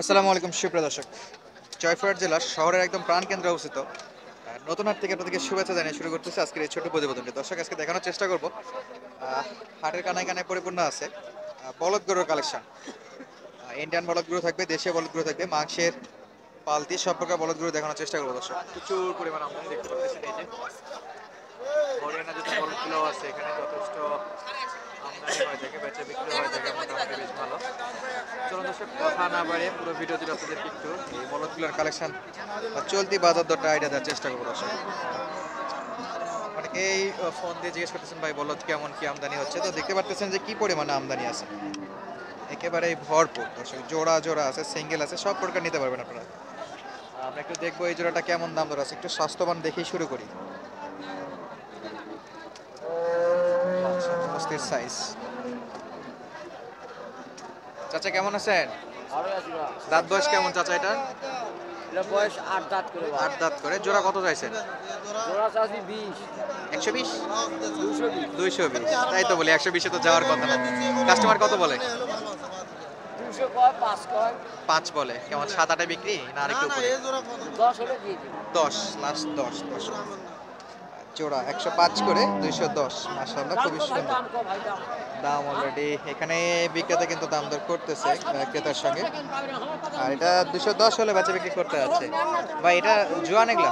আসসালামু আলাইকুম সুপ্রিয় দর্শক। জয়পুরহাট জেলার শহরের একদম প্রাণকেন্দ্রে অবস্থিত নতুন হাট থেকে আপনাদেরকে শুভেচ্ছা জানিয়ে শুরু করতেছি আজকের এই ছোট প্রতিবেদনটি। দর্শক, আজকে দেখানোর চেষ্টা করব হাটের কানায় কানায় পরিপূর্ণ আছে বলদ গরুর কালেকশন। ইন্ডিয়ান বলদ গরু থাকবে, দেশীয় বলদ গরু থাকবে, মাংসের পালতি সব প্রকার বলদ গরু দেখানোর চেষ্টা করবো। দর্শক, প্রচুর পরিমাণ আমদানি দেখতে পাচ্ছেন। এই যে হরিয়ানা যেটা বলদগুলো আছে, এখানে যথেষ্ট আমদানি হয়ে থাকে, বেচা বিক্রি হয়ে থাকে, মোটামুটি বেশ ভালো। চলুন দর্শক, কথা না বাড়িয়ে পুরো ভিডিও জুড়ে আপনাদেরকে একটু এই বলদগুলোর কালেকশন বা চলতি বাজার দরটা আইডিয়া দেওয়ার চেষ্টা করবো। দর্শক, অনেকেই ফোন দিয়ে জিজ্ঞেস করতেছেন ভাই বলদ কেমন কি আমদানি হচ্ছে, তো দেখতে পারতেছেন যে কি পরিমাণে আমদানি আছে, একেবারে ভরপুর। দর্শক, জোড়া জোড়া আছে, সিঙ্গেল আছে, সব প্রকার নিতে পারবেন আপনারা। আমরা একটু দেখবো এই জোড়াটা কেমন দাম দর আছে, একটু স্বাস্থ্যবান দেখেই শুরু করি। অস্থির সাইজ। চাচা কেমন আছেন? ভালোই আছি বা। দাঁত বয়স কেমন চাচা এটা? এটা বয়স 8 দাঁত করে বা। 8 দাঁত করে। জোড়া কত চাইছেন? জোড়া চাষি 20, 120? 220, 220? তাই তো বলি, 120-এ তো যাওয়ার কথা না। কাস্টমার কত বলে? 200 কয়, 5 কয়, 5 বলে। কেমন 7-8-এ বিক্রি না আরেকটু উপরে? 10 হলে দিয়ে দিবি। 10, লাস্ট 10 জোড়া 105 করে 210। মাশাআল্লাহ, দাম খুবই কো ভাই, সুন্দর। দাম কো ভাই, দাম। দাম অলরেডি এখানে বিক্রেতা কিন্তু দাম দর করতেছে ক্রেতার সঙ্গে। আর এটা 210 হলে বেচা বিক্রি করতে যাচ্ছে ভাই। এটা জোয়ান এগুলা।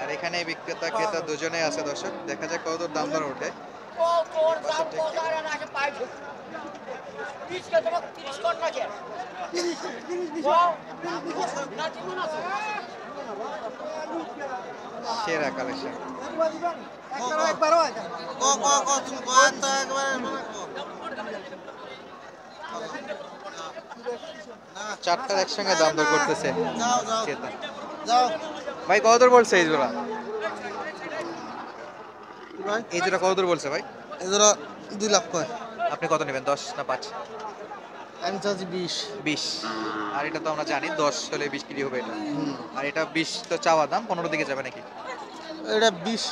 আর এখানে বিক্রেতা ক্রেতা দুজনেই আছে। দর্শক, দেখা যাক কত দাম দর ওঠে। ও তোর দাম কো দাঁড়া নাকি পাই ঢুক। 30 কে তোমাকে 30 কর না কে? 30 না দিমু না তো। সেরা কালেকশন। চারটার একসঙ্গে দাম দর করতেছে ক্রেতা। ভাই কত দর বলছে এই জোড়া? এই জোড়া কত দর বলছে ভাই? এগুলো 2 লাখ কয়। আপনি কত নেবেন, 10 না 5? আমি চাচ্ছি 20। 20। আর এটা তো আমরা জানি 10 হলে 20 কিলো হবে এটা। আর এটা 20 তো চাওয়া দাম, 15 দিকে যাবে নাকি? এটা 20,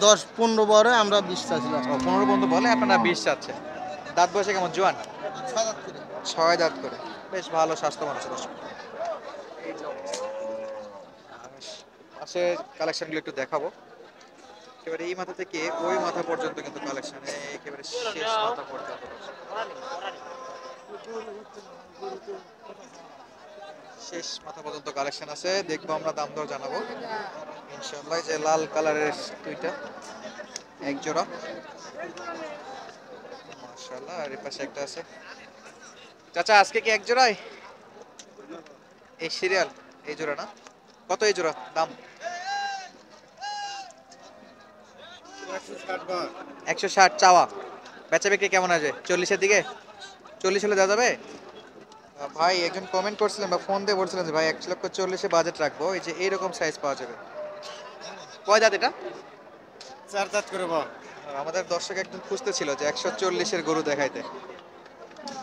10, 15 বড়, আমরা 20 চাচ্ছিলাম। ও, 15 পর্যন্ত বলে, আপনারা 20 চাচ্ছেন। দাঁত বয়সে কেমন, জোয়ান? 6 দাঁত করে। বেশ ভালো স্বাস্থ্যবান আছে। দর্শক, পাশে কালেকশনগুলো একটু দেখাবো। একেবারে এই মাথা থেকে ওই মাথা পর্যন্ত কিন্তু কালেকশন, একেবারে শেষ মাথা পর্যন্ত। শেষ মাথা পর্যন্ত কালেকশন আছে, দেখবো আমরা, দাম দর জানাবো ইনশাআল্লাহ। যে লাল কালারের দুইটা এক জোড়া, মাশাআল্লাহ। আর এর পাশে একটা আছে। চাচা, আজকে কি এক জোড়ায় এই সিরিয়াল? এই জোড়া না? কত এই জোড়া দাম? 160 চাওয়া। বেচা বিক্রি কেমন আছে? 40-এর দিকে? 40 হলে দেওয়া যাবে? ভাই একজন কমেন্ট করছিলেন বা ফোন দিয়ে বলছিলেন যে ভাই 1,40,000-এ বাজেট রাখবো, এই যে এইরকম সাইজ পাওয়া যাবে। কয় দাঁত এটা? 4 দাঁত করে বা। আমাদের দর্শক একজন খুঁজতেছিল যে 140-এর গরু দেখাইতে।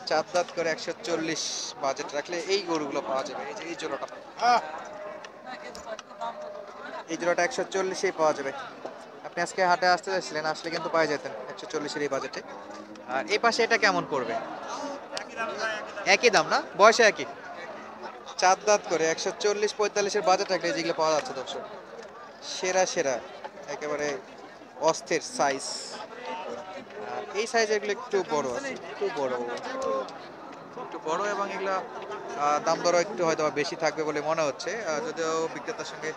4 দাঁত করে 140 বাজেট রাখলে এই গরুগুলো পাওয়া যাবে। এই যে এই জোড়াটা, এই জোড়াটা 140-এই পাওয়া যাবে। আপনি আজকে হাটে আসতে চাইছিলেন, আসলে কিন্তু পাই যেতেন 140-এর এই বাজেটে। আর এই পাশে এটা কেমন পড়বে? একই দাম না? বয়সে একই। 4 দাঁত করে 140-45-এর বাজেট রাখলে যেগুলো পাওয়া যাচ্ছে। দর্শক, সেরা সেরা, একেবারে অস্থির সাইজ। আর এই সাইজের এগুলো একটু বড় আছে, একটু বড়, একটু বড়, এবং এগুলা দাম দরও একটু হয়তো বা বেশি থাকবে বলে মনে হচ্ছে। যদিও বিক্রেতার সঙ্গে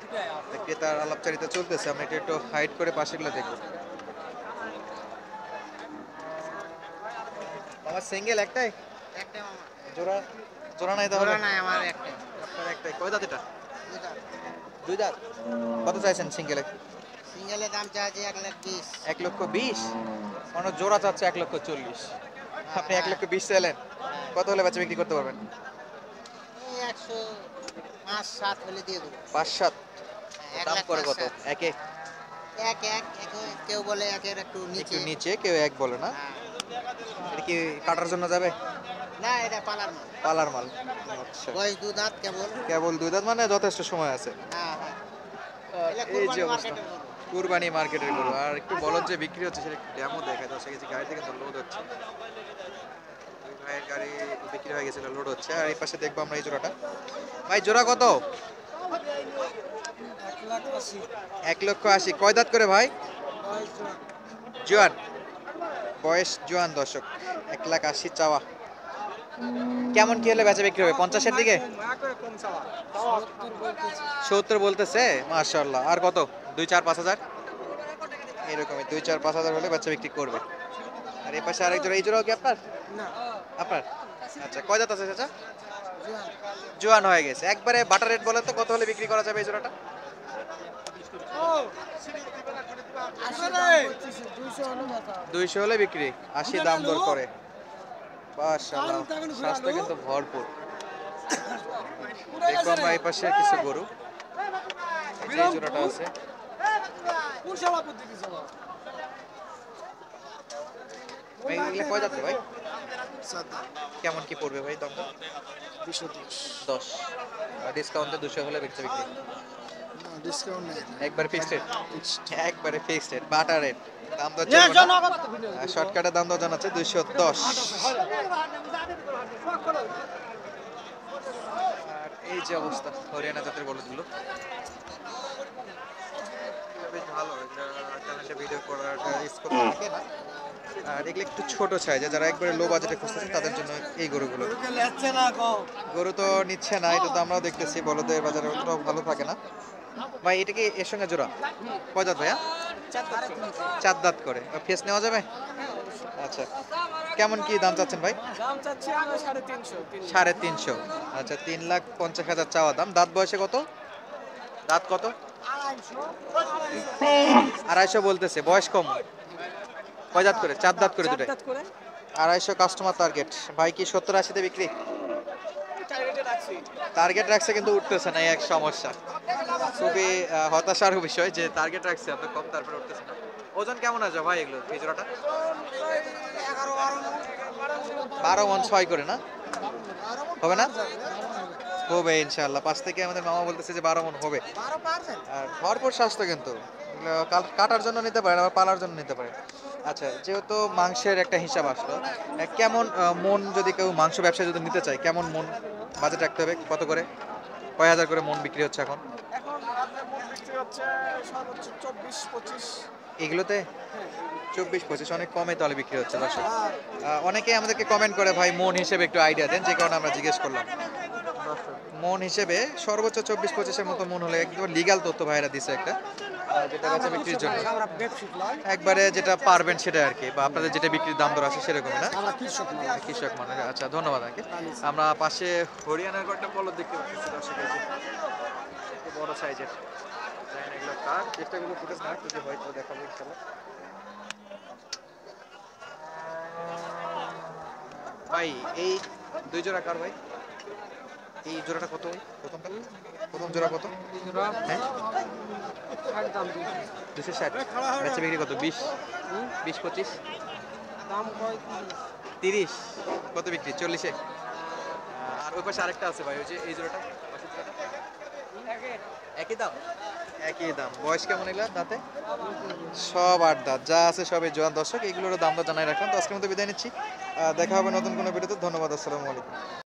ক্রেতার আলাপচারিতা চলতেছে, আমরা এটা একটু হাইড করে পাশেগুলো দেখবো। আমার সিঙ্গেল একটাই? জোড়া? জোড়া নাই তাহলে? নাই আমার একটা। আপনার একটাই। কয় দাঁত এটা? 2 দাঁত। কত চাইছেন সিঙ্গেলে? সিঙ্গেলের দাম চাচ্ছি 1,20,000। 1,20,000? মানে জোড়া চাচ্ছে 1,40,000। আপনি 1,20,000 চাইলেন? কত হলে বেচা বিক্রি করতে পারবেন? এই 105-7 হলে দিয়ে দেবো। 5-7? এক দাম লাখ করে পাঁচ কত? সাত। একে? কেউ বলে একের একটু একটু নিচে। নিচে, কেউ এক বলে না? হ্যাঁ। এটা কি কাটার জন্য যাবে? না, এটা পালার মাল। পালার মাল। আচ্ছা, বয়স 2 দাঁত কেবল। কেবল 2 দাঁত, মানে যথেষ্ট সময় আছে। হ্যাঁ, হ্যাঁ। এটা এই যে কুরবানি অবস্থা, মার্কেটের গরু। কুরবানি মার্কেটের গরু। আর একটু বলদ যে বিক্রি হচ্ছে সেটা ডেমো দেখা যাচ্ছে। এই যে গাড়ি থেকে লোড হচ্ছে, দুই ভাইয়ের গাড়ি বিক্রি বিক্রি হয়ে গেছিল, লোড হচ্ছে। আর এই পাশে দেখবো আমরা এই জোড়াটা। ভাই জোড়া কত? 1,80,000। কয় দাঁত করে ভাই? জোয়ান, বয়স জোয়ান দর্শক। 1,80,000 চাওয়া। কেমন কি হলে বেচা বিক্রি হবে? 50-এর দিকে? 70 বলতেছে, মাশাআল্লাহ। আর কত? 2-4-5 হাজার এরকমই, 2-4-5 হাজার হলে বেচা বিক্রি করবে। আর এই পাশে আরেক জোড়া, এই জোড়াও কি আপনার? আপনার? আচ্ছা, কয় দাঁত আছে চাচা? জোয়ান হয়ে গেছে একবারে। বাটার রেট বলেন তো, কত হলে বিক্রি করা যাবে এই জোড়াটা? 200 হলে বিক্রি, 80 দাম দর করে। মাশাআল্লাহ, স্বাস্থ্য কিন্তু ভরপুর। দেখবো আমরা এই পাশে কিছু গরু। এই যে এই জোড়াটা আছে। ভাই এগুলা কয় যাচ্ছে ভাই? কেমন কি পড়বে ভাই দামটা? 10। ডিসকাউন্টে 200 হলে বিক্রি বিক্রি। ডিসকাউন্ট নেই, একবার ফিক্সড রেট, একবারে ফিক্সড রেট, বাটার রেট। দাম দর চলবে না। শর্টকাটে দাম দর জানাচ্ছে 210। আর এই যে অবস্থা হরিয়ানা জাতের বলদগুলো, বেশ ভালো। চ্যানেলে ভিডিও করার রিস্ক করতে থাকে না। আর এগুলো একটু ছোট সাইজে, যারা একবারে লো বাজেটে খুঁজতেছেন তাদের জন্য এই গরুগুলো। গরু তো নিচ্ছে না, এটা তো আমরাও দেখতেছি, বলদের বাজারে অতটাও ভালো থাকে না। ভাই এটা কি এর সঙ্গে জোড়া? কয় দাঁত ভাইয়া? 4 দাঁত করে। ফেস নেওয়া যাবে? আচ্ছা, কেমন কি দাম চাচ্ছেন ভাই? দাম চাচ্ছি আমরা 350। 350। আচ্ছা, 3,50,000 চাওয়া দাম। দাঁত বয়সে কত? দাঁত কত? 250 বলতেছে, বয়স কম। কয় দাঁত করে? 4 দাঁত করে দুটাই। 250 কাস্টমার টার্গেট। ভাই কি 70-80-তে বিক্রি? টার্গেট রাখছে কিন্তু উঠতেছে না, এই এক সমস্যা। খুবই হতাশার বিষয় যে টার্গেট রাখছে এত কম, তারপরে উঠতেছে না। ওজন কেমন আছে ভাই এগুলো, এই জোড়াটা? 12 মণ 6 করে না? হবে না? হবে ইনশাআল্লাহ। 5 থেকে আমাদের মামা বলতেছে যে 12 মণ হবে। আর ভরপুর স্বাস্থ্য কিন্তু। এগুলো কাটার জন্য নিতে পারেন, আবার পালার জন্য নিতে পারেন। আচ্ছা, যেহেতু মাংসের একটা হিসাব আসলো, কেমন মন, যদি কেউ মাংস ব্যবসা যদি নিতে চায়, কেমন মন বাজেট রাখতে হবে? কত করে, কয় হাজার করে মন বিক্রি হচ্ছে এখন? এখন আপনার মন বিক্রি হচ্ছে সর্বোচ্চ 24-25। এগুলোতে 24-25 অনেক কমে তাহলে বিক্রি হচ্ছে দর্শক। অনেকে আমাদেরকে কমেন্ট করে ভাই মন হিসেবে একটু আইডিয়া দেন, যে কারণে আমরা জিজ্ঞেস করলাম। মন হিসেবে সর্বোচ্চ 24-25-এর মতো মন হলে, একদম লিগ্যাল তথ্য ভাইরা দিছে একটা, যেটা বেচা বিক্রির জন্য আমরা ব্যবসায়িক নয়, একবারে যেটা পারবেন সেটা আর কি, বা আপনাদের যেটা বিক্রির দাম দর আছে সেরকম না? আমরা কৃষক নয়। কৃষক মানুষ। আচ্ছা, ধন্যবাদ আঙ্কেল। আমরা পাশে হরিয়ানার কয়েকটা বলদ দেখতে পাচ্ছি দর্শক, এই যে একটু বড় সাইজের। জানি না এগুলো কার, চেষ্টা করবো ফুটেজ না যদি হয়তো দেখাবো ইনশাল্লাহ। ভাই এই 2 জোড়া কার ভাই? এই জোড়াটা কত ভাই? প্রথমটা, প্রথম জোড়া কত? হ্যাঁ, 260। বেচা বিক্রি কত? 20-25? দাম কয় 30। কত বিক্রি? 40-এ? আর ওই পাশে আরেকটা আছে ভাই, ওই যে এই জোড়াটা, পাশের জোড়াটা? একই দাম? একই দাম। বয়স কেমন এগুলা দাঁতে? সব 8 দাঁত, যা আছে সবই জোয়ান দর্শক। এগুলোর দাম দর জানাই রাখলাম। তো আজকের মতো বিদায় নিচ্ছি। দেখা হবে নতুন কোনো ভিডিওতে। ধন্যবাদ, আসসালামু আলাইকুম।